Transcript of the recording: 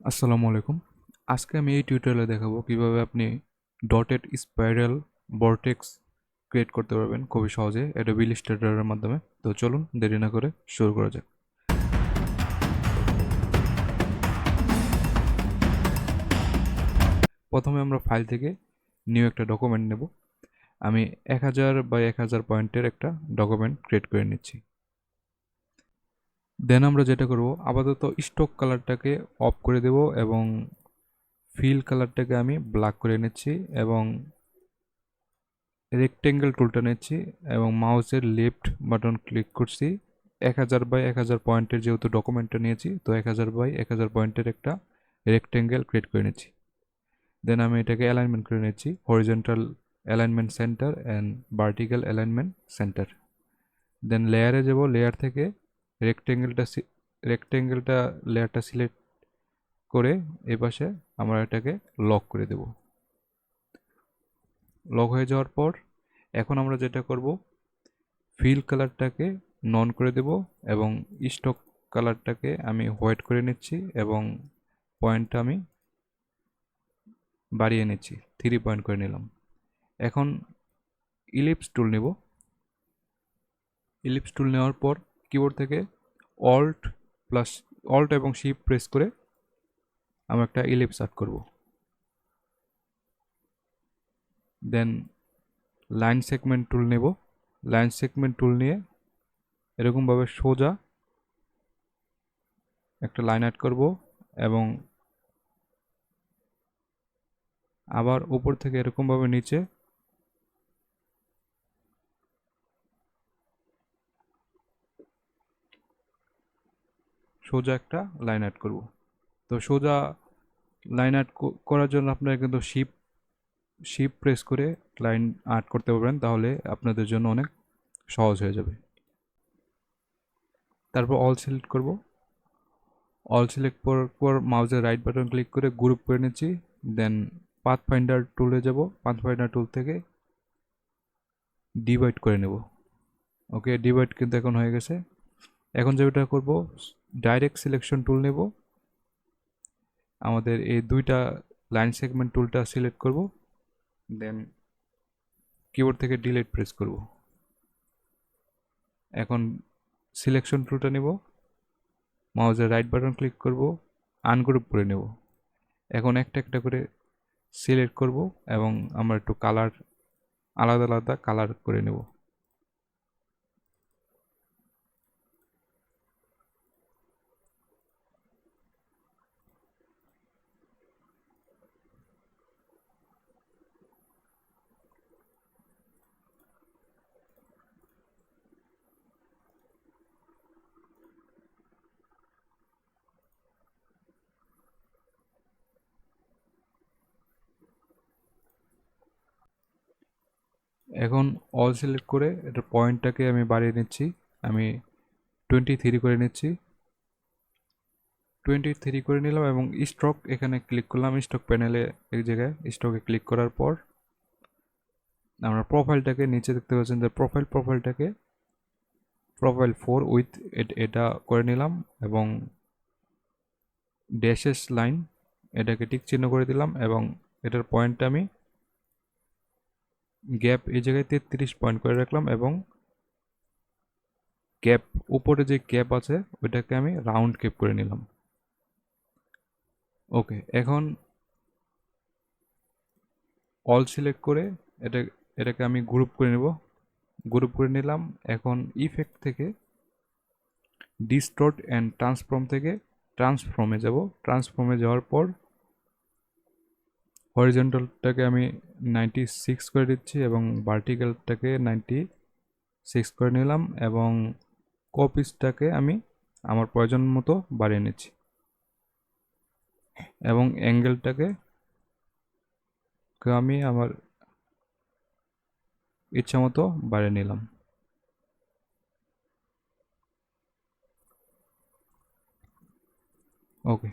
আসসালামু আলাইকুম। আজকে আমি এই টিউটোরিয়ালে দেখাবো কিভাবে আপনি ডটেড স্পাইরাল ভর্টেক্স ক্রিয়েট করতে পারবেন খুবই সহজে অ্যাডোবি ইলাস্ট্রেটরের মাধ্যমে। তো চলুন দেরি না করে শুরু করা যাক। প্রথমে আমরা ফাইল থেকে নিউ একটা ডকুমেন্ট নেব। আমি 1000 বাই 1000 পয়েন্টের একটা ডকুমেন্ট ক্রিয়েট করে নিচ্ছি। দেন আমরা যেটা করব, আপাতত স্টক কালারটাকে অফ করে দেব এবং ফিল কালারটাকে আমি ব্ল্যাক করে নিচ্ছি এবং রেক্টেঙ্গেল টুলটা নিচ্ছি এবং মাউসের লেফট বাটন ক্লিক করছি। 1000 বাই 1000 পয়েন্টের যেহেতু ডকুমেন্টটা নিয়েছি, তো 1000 বাই 1000 পয়েন্টের একটা রেক্টেঙ্গেল ক্রিয়েট করে নিচ্ছি। দেন আমি এটাকে অ্যালাইনমেন্ট করে নিচ্ছি, horizontal alignment centre and vertical alignment centre. Then লেয়ারে যাব, লেয়ার থেকে রেক্টেঙ্গেলটা রেক্টেঙ্গেলটা লেয়ারটা সিলেক্ট করে এপাশে আমরা এটাকে লক করে দেব। লক হয়ে যাওয়ার পর এখন আমরা যেটা করব, ফিল কালারটাকে নন করে দেব এবং স্টক কালারটাকে আমি হোয়াইট করে নিচ্ছি এবং পয়েন্টটা আমি বাড়িয়ে নিচ্ছি, 3 পয়েন্ট করে নিলাম। এখন ইলিপস টুল নেব। ইলিপস টুল নেওয়ার পর কিবোর্ড থেকে অল্ট প্লাস অল্ট এবং শিফট প্রেস করে আমি একটা ইলিপস আর্ট করব। দেন লাইন সেগমেন্ট টুল নেব। লাইন সেগমেন্ট টুল নিয়ে এরকমভাবে সোজা একটা লাইন আর্ট করব এবং আবার উপর থেকে এরকমভাবে নিচে সোজা একটা লাইন আর্ট করব। তো সোজা লাইন আর্ট করার জন্য আপনারা কিন্তু শিপ প্রেস করে লাইন আর্ট করতে পারবেন, তাহলে আপনাদের জন্য অনেক সহজ হয়ে যাবে। তারপর অল সিলেক্ট করব। অল সিলেক্ট করার পর মাউসের রাইট বাটন ক্লিক করে গ্রুপ করে নিচ্ছি। দেন পাথ ফাইন্ডার টুলে যাব, পাথ ফাইন্ডার টুল থেকে ডিভাইড করে নেব। ওকে, ডিভাইড কিন্তু এখন হয়ে গেছে। এখন যেটা করব, ডাইরেক্ট সিলেকশন টুল নেব, আমাদের এই দুইটা লাইন সেগমেন্ট টুলটা সিলেক্ট করব, দেন কিবোর্ড থেকে ডিলিট প্রেস করব। এখন সিলেকশন টুলটা নেব, মাউসের রাইট বাটন ক্লিক করব, আনগ্রুপ করে নেব। এখন একটা একটা করে সিলেক্ট করব এবং আমরা একটু কালার আলাদা আলাদা কালার করে নেব। এখন অল সিলেক্ট করে এটার পয়েন্টটাকে আমি বাড়িয়ে নিচ্ছি, আমি 23 করে নিচ্ছি। 23 করে নিলাম এবং স্ট্রোক এখানে ক্লিক করলাম, স্ট্রোক প্যানেলে এক জায়গায় স্ট্রোকে ক্লিক করার পর আমরা প্রোফাইলটাকে নিচে দেখতে পাচ্ছেন যে প্রোফাইলটাকে প্রোফাইল 4 উইথ এটা করে নিলাম এবং ড্যাশেস লাইন এটাকে টিক চিহ্ন করে দিলাম এবং এটার পয়েন্টটা আমি গ্যাপ এই জায়গায় 33 পয়েন্ট করে রাখলাম এবং ক্যাপ উপরে যে ক্যাপ আছে ওইটাকে আমি রাউন্ড ক্যাপ করে নিলাম। ওকে, এখন অল সিলেক্ট করে এটা এটাকে আমি গ্রুপ করে নেব, গ্রুপ করে নিলাম। এখন ইফেক্ট থেকে ডিস্টর্ট অ্যান্ড ট্রান্সফর্ম থেকে ট্রান্সফর্মে যাব। ট্রান্সফর্মে যাওয়ার পর হরিজন্টালটাকে আমি 96 করে দিচ্ছি এবং ভার্টিক্যালটাকে 96 করে নিলাম এবং কপিসটাকে আমি আমার প্রয়োজন মতো বাড়িয়ে নিচ্ছি এবং অ্যাঙ্গেলটাকে আমি আমার ইচ্ছা মতো বাড়িয়ে নিলাম। ওকে,